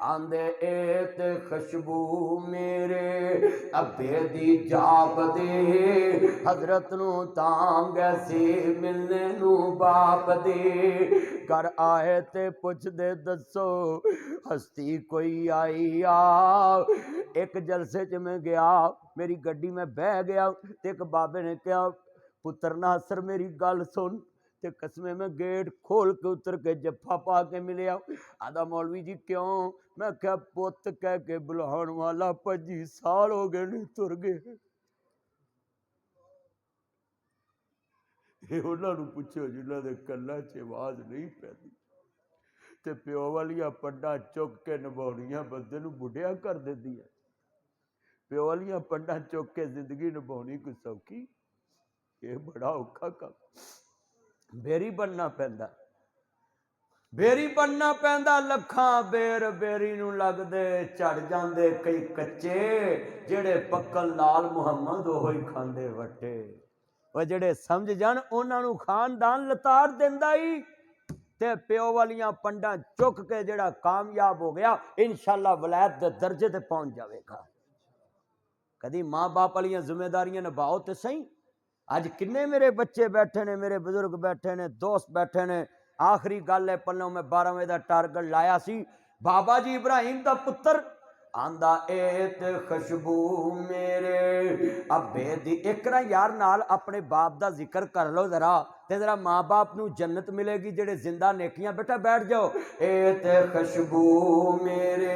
आंदे एत खुशबू मेरे अब्बे दी जाप दे हजरत नू तांग सी मिलने नू बाप दे घर आए ते पुछ दे दसो हस्ती कोई आई आ। एक जलसे च मैं गया मेरी गड्डी में बह गया ते एक बाबे ने कहा पुत्र नासर मेरी गल सुन ते कसमे में गेट खोल के उतर के जफ्फा पा के मिले आदा मौलवी जी क्यों मैं क्या पुत कह के बुलाने वाला 25 साल हो गए नहीं तुर गए उन्होंने पूछो जिन्होंने कन्ना च आवाज नहीं पैदी ते प्यो वालिया पंडा चुक के निभाउनिया बंदे नूं बुढ़िया कर दिंदियां प्यो वालिया पंडा चुक के जिंदगी निभाउनी कोई सौखी ये बड़ा औखा काम बेरी बनना पैंदा बेरी बनना पैंदा लखां बेर बेरी नूं लगदे झड़ जांदे कई कच्चे जेड़े पक्कन लाल मुहम्मद ओही खांदे वट्टे ਉਹ ਜਿਹੜੇ ਸਮਝ ਜਾਣ ਉਹਨਾਂ ਨੂੰ ਖਾਨਦਾਨ ਲਤਾੜ ਦਿੰਦਾ ਹੀ ਤੇ ਪਿਓ ਵਾਲੀਆਂ ਪੰਡਾਂ ਚੁੱਕ ਕੇ ਜਿਹੜਾ ਕਾਮਯਾਬ ਹੋ ਗਿਆ ਇਨਸ਼ਾਅੱਲਾ ਵਲਾਇਤ ਦੇ ਦਰਜੇ ਤੇ ਪਹੁੰਚ ਜਾਵੇਗਾ ਕਦੀ ਮਾਂ ਬਾਪ ਵਾਲੀਆਂ ਜ਼ਿੰਮੇਵਾਰੀਆਂ ਨਿਭਾਓ ਤੇ ਸਹੀ ਅੱਜ ਕਿੰਨੇ ਮੇਰੇ ਬੱਚੇ ਬੈਠੇ ਨੇ ਮੇਰੇ ਬਜ਼ੁਰਗ ਬੈਠੇ ਨੇ ਦੋਸਤ ਬੈਠੇ ਨੇ ਆਖਰੀ ਗੱਲ ਹੈ ਪੱਲੋਂ ਮੈਂ 12 ਵਜੇ ਦਾ ਟਾਰਗੇਟ ਲਾਇਆ ਸੀ ਬਾਬਾ ਜੀ ਇਬਰਾਹੀਮ ਦਾ ਪੁੱਤਰ आंदा एत खुशबू मेरे अब्बे दी एक ना यार नाल अपने बाप दा जिक्र कर लो जरा ते जरा माँ बाप नू जन्नत मिलेगी जेड़े जिंदा नेकियां बेटा बैठ जाओ एत खुशबू मेरे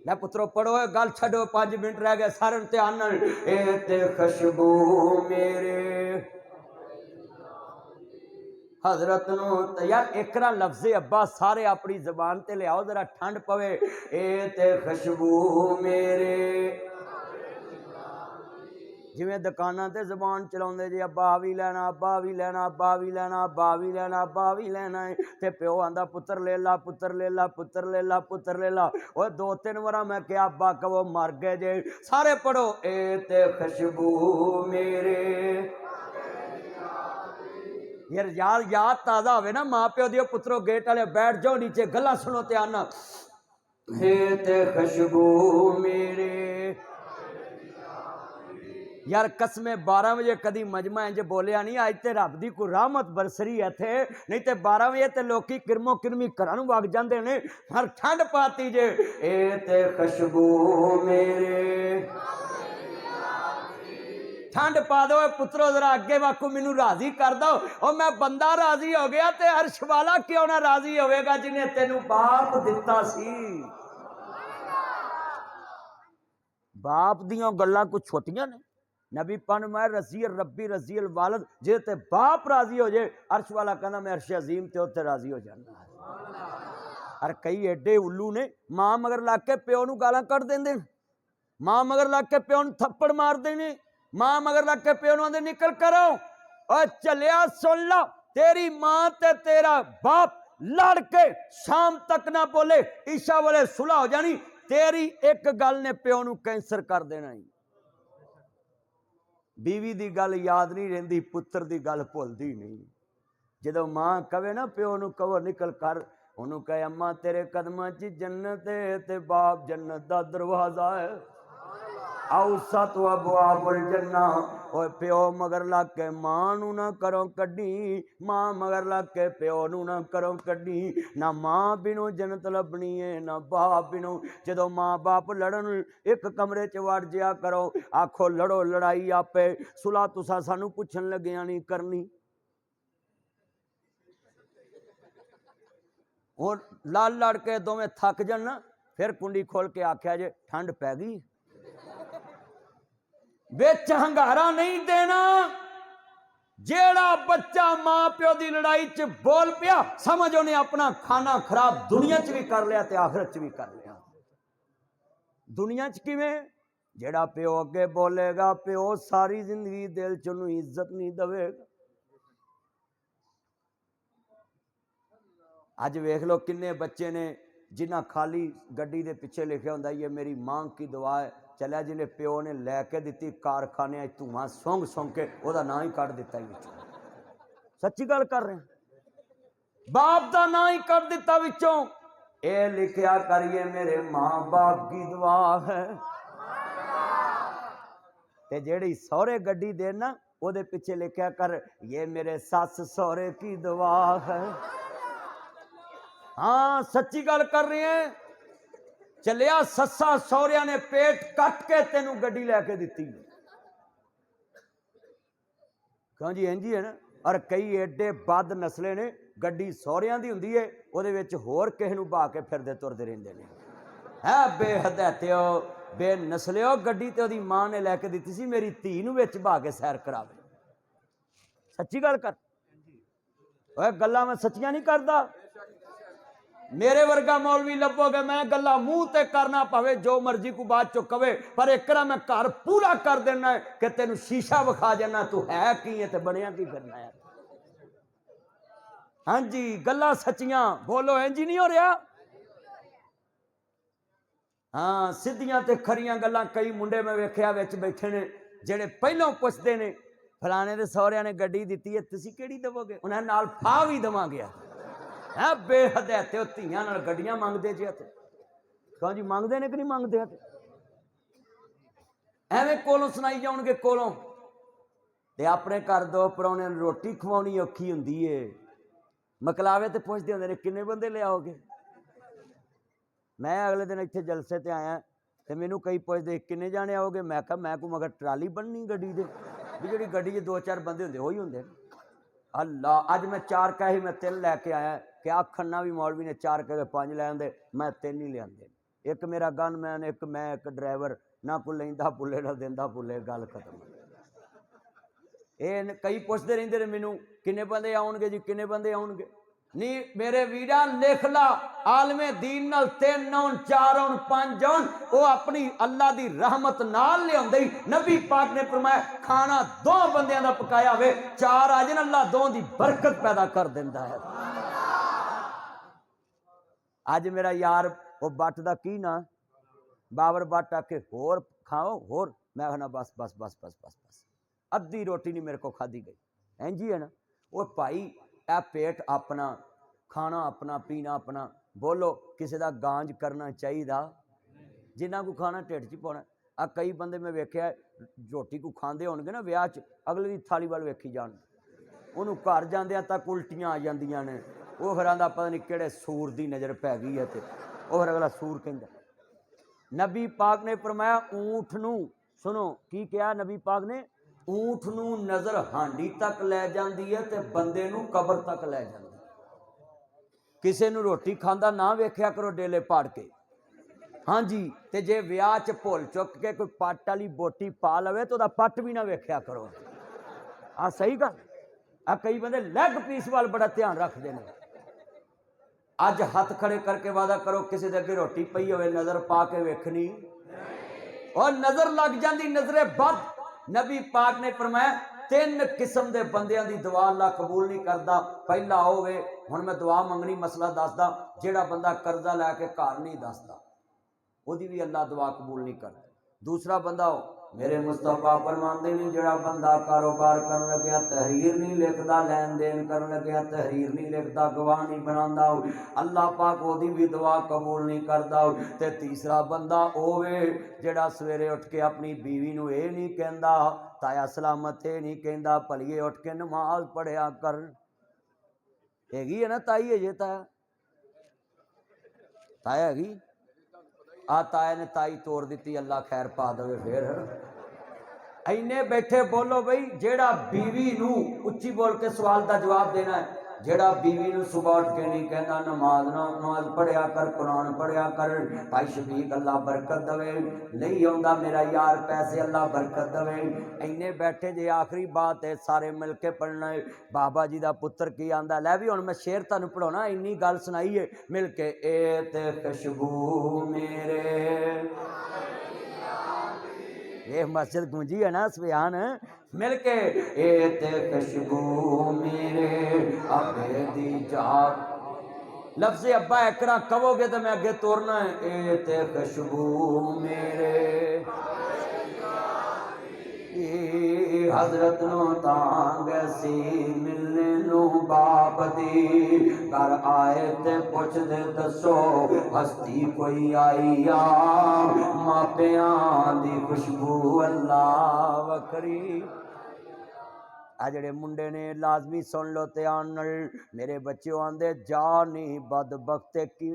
मैं पुत्रो पढ़ो गल छड़ो 5 मिनट रह गए सारे ध्यान नाल एत खुशबू मेरे हजरत नू यार एक ना लफ्ज़े अब्बा सारे अपनी जबान ते ले आओ जरा ठंड पवे ए ते खुशबू मेरे जिवें दुकानां ते जबान चलाउंदे जी अब्बा भी लैना अब्बा भी लैना अब्बा भी लैना अब्बा भी लैना अब्बा भी लैना है ते प्यो आंदा पुत्र ले ला पुत्र ले ला पुत्र ले ला पुत्र ले ला ओए 2-3 बार मैं क्या अब्बा कहो मर गए जे सारे पढ़ो ए ते खुशबू मेरे यार यार याद ताज़ा होवे ना माँ प्यो दियो पुत्रो गेट वाले बैठ जाओ नीचे गल्ला सुनो ते आना हे ते खुशबू मेरे यार कसमे 12 बजे कदी मजमा इंज बोलिया नहीं अज ते रब दी कोई रहमत बरसरी है थे नहीं ते 12 बजे ते लोकी किरमो किरमी घरां नूं वग जांदे ने हर ठंड पाती जे ए ते खुशबू मेरे ठंड पा दो पुत्रो जरा अगे वाकू मैनू राजी कर दो और मैं बंदा राजी हो गया ते अर्श वाला क्यों ना राजी होवेगा जिन्हें तेनू बाप दिता सी बाप दियां गल्लां कुछ छोटियां ने नबी पन मैं रजी रब्बी रजी अल वालद जे ते बाप राजी हो जाए अर्श वाला कहना मैं अर्श अजीम ते उत्ते राजी हो जाना और कई एडे उल्लू ने मां मगर लग के प्यो नू गालां कढ़ देंदे मां मगर लग के प्यो नू थप्पड़ मार देने मां मगर लग के प्यो नू आंदे निकल करो और चलिया सुन ला तेरी मां ते तेरा बाप लड़ के शाम तक ना बोले ईशा वाले सुलह हो जानी तेरी एक गल ने प्यो नू कैंसर कर देना ही बीवी दी गल याद नहीं रहिंदी पुत्र दी गल भुलदी नहीं जदों मां कहे ना प्यो नू कहो निकल कर ओनू कहे अम्मा तेरे कदमां च जन्नत है ते बाप जन्नत दा दरवाजा है औसा तो अबवाबुल जन्ना ओए प्यो मगर लग के मां नू ना करो कड्डी मां मगर लग के प्यो नू ना करो कड्डी ना मां बिनो जन्नत लभनी है ना बाप बिनो जदों मां बाप लड़न एक कमरे च वड़ जिया करो आखो लड़ो लड़ाई आपे सुलह तुसा सानू पुछन लगिया नहीं करनी और लड़ लड़ के दोवें थक जान फिर कुंडी खोल के आख्या जे ठंड पै गई बिच हंगारा नहीं देना जेड़ा बच्चा मां प्यो दी लड़ाई च बोल पिया समझ उन्हें अपना खाना खराब दुनिया च भी कर लिया ते आखिरत च भी कर लिया दुनिया च किवें जेड़ा प्यो अगे बोलेगा प्यो सारी जिंदगी दिल च उन्हें इज्जत नहीं देवेगा अज वेख लो किन्ने बच्चे ने जिन्हें खाली गड्डी दे पिछे लिखा होंदा ये मेरी मांग की दुआ है चलिया जिन्हें प्यो ने लैके दी कारखाने धुआं सोंग सोंग के वह ना ही कढ़ दिता सच्ची गल कर रहे हैं बाप का ना ही कढ़ दिता विचों ये लिखया करिए मेरे माँ बाप की दुआ है। ते जेड़ी सौरे गड्डी देना ओदे पिछे लिखया कर ये मेरे सस सौरे की दुआ है। हाँ सच्ची गल कर रहे हैं। चलिया सस्सा सौरिया ने पेट कट के तेनू गड्डी लैके दिती। क्यों जी इंजी है ना। और कई एडे बद नस्ले ने गड्डी सौरिया दी हुंदी है ओदे विच होर किसे नू बहा के फिरदे तुरदे रहिंदे ने। है बेहदैत्यो बेनस्लिओ गड्डी ते ओदी मां ने लैके दित्ती सी मेरी धी नू विच बहा के सैर करावे। सच्ची गल कर ओए गल्लां मैं सच्चियां नहीं करदा। मेरे वर्गा मौलवी लभोगे मैं गल्लां मूंह ते करना पवे जो मर्जी को बाद चो कवे पर एकरा मैं घर पूरा कर देना है कि तेनू शीशा विखा जाना तू है की है ते बनिया की करना है। हाँ जी गल्लां सच्चियां बोलो इंज नहीं हो रहा। हाँ सीधियां ते खरियां गल्लां कई मुंडे मैं वेख्या विच बैठे ने जेड़े पहलों पुछदे ने फलाने दे सौहरिया ने गड्डी दित्ती है तुसीं किहड़ी देवोगे उन्हें नाल फा भी देवांगे। है बेहदैत्यो धीआं नाल गड्डियां मंगदे जे ते क्यों जी मंगदे ने कि नहीं मंगदे एवें कोलों सुनाई जाउणगे कोलों ते अपने घर दो परौने नूं रोटी खवाउणी औखी हुंदी है। मकलावे ते पुछदे हुंदे ने किन्ने बंदे लिआओगे। मैं अगले दिन इत्थे जलसे ते आया ते मैनू कई पुछदे किन्ने जाने आओगे मैं कहा मैं को मगर ट्राली बननी गड्डी दे भी जिहड़ी गड्डी च 2-4 बंदे हुंदे ओही हुंदे। अल्लाह अज मैं 4 कहे मैं 3 लैके आया क्या आखना भी मौलवी ने 4 कहे 5 लै आंदे मैं 3 ही लिआंदे। एक मेरा गनमैन एक मैं एक ड्राइवर ना कोई लैंदा पुले ना देंदा पुले गल खत्म। ये कई पुछदे रहिंदे ने मैनू किन्ने बंदे आउणगे जी किन्ने बंदे आउणगे नहीं मेरे वीरा लिख ला आलमे दीन नाल 3 आउण 4 आउण 5 आउण वो अपनी अल्लाह दी रहमत नाल लिआउंदे ही। नबी पाक ने फरमाया खाना 2 बंदियां दा पकाया होवे 4 आ जाण अल्लाह 2 दी बरकत पैदा कर दिंदा है। अज मेरा यार वो बट दा की ना बाबर बट आके होर खाओ होर मैं कहना बस बस बस बस बस बस अद्धी रोटी नहीं मेरे को खाधी गई। इंज ही है ना वो भाई ए पेट अपना खाना अपना पीना अपना बोलो किसी का गांज करना चाहिए जिन्ना को खाना ढिड च पाना। आ कई बंदे मैं वेख्या रोटी को खाते होणगे ना ब्याह च अगले की थाली वाल वेखी जान उन्होंने घर जांदियां तक उल्टियां आ जांदियां ने वो फिर आंदा पता नहीं किहड़े सूर की नज़र पै गई है तो वो फिर अगला सूर कहंदा। नबी पाक ने फरमाया ऊंठ नूं सुनो की कहा नबी पाक ने ऊंठ नूं नज़र हांडी तक लै जांदी है ते बंदे नूं कबर तक लै जांदी। किसी नूं रोटी खांदा ना वेख्या करो डेले पाड़ के। हाँ जी ते जे विआह च भुल चुक के कोई पट वाली बोटी पा लवे तो पट भी ना वेख्या करो। आ सही गल आ कई बंदे लैग पीस वाल बड़ा ध्यान रखते हैं। अज हथ खड़े करके वादा करो किसी दे अगे रोटी पई होवे नज़र पा के वेखनी और नज़र लग जाती नजरे बद। नबी पाक ने फरमाया 3 किस्म के बंदियां दी दुआ अल्लाह कबूल नहीं करता। पहला होवे हुण मैं दुआ मंगनी मसला दसदा जेड़ा बंदा कर्जा लैके घर नहीं दसदा ओदी भी अल्लाह दुआ कबूल नहीं करता। दूसरा बंदा हो मेरे मुस्तफा फरमांदे ने जेड़ा बंदा कारोबार करन लग्या तहरीर नहीं लिखदा लैन देन करन लग्या तहरीर नहीं लिखदा गवाह नहीं बनांदा अल्लाह पाक ओदी भी दुआ कबूल नहीं करदा। ते तीसरा बंदा होवे जेड़ा सवेरे उठ के अपनी बीवी नूं ये नहीं कहंदा ताया सलामत ये नहीं कहंदा भलीए उठ के नमाज पढ़िया कर। हैगी है ना ताई है जे ताया ताया हैगी आ ताया ने ताई तोड़ दी अल्लाह खैर पा दे। फिर इन्ने बैठे बोलो बई जेड़ा बीवी नूं उच्ची बोल के सवाल का जवाब देना है जेड़ा बीवी नूं सुबह उठ के नहीं कहना नमाज पढ़िया कर कुरान पढ़िया कर भाई शफीक अल्लाह बरकत दवे नहीं आउंदा मेरा यार पैसे अल्लाह बरकत दवे। इन्ने बैठे जे आखिरी बात है सारे मिल के पढ़ना है बाबा जी का पुत्र की आंदा लै भी हुण मैं शेर तुहानूं पढ़ाउणा इन्नी गल सुनाई है मिल के ए ते खुशबू मेरे ये मस्जिद गूंजी है ना सुबहान मिल के ए ते खुशबू मेरे अबे दी जात लफ्ज़ अब्बा एकरा कहोगे तो मैं अगे तोड़ना है ए ते खुशबू मेरे हजरत नो तांग सी मिलने नू बाप दी घर आए ते पुछ दे दसो हस्ती कोई आई आ मापियां दी खुशबू अल्लाह वखरी आ जेड़े मुंडे ने लाजमी सुन लो ध्यान नाल मेरे बच्चों आंदे जा नहीं बदबख्ते की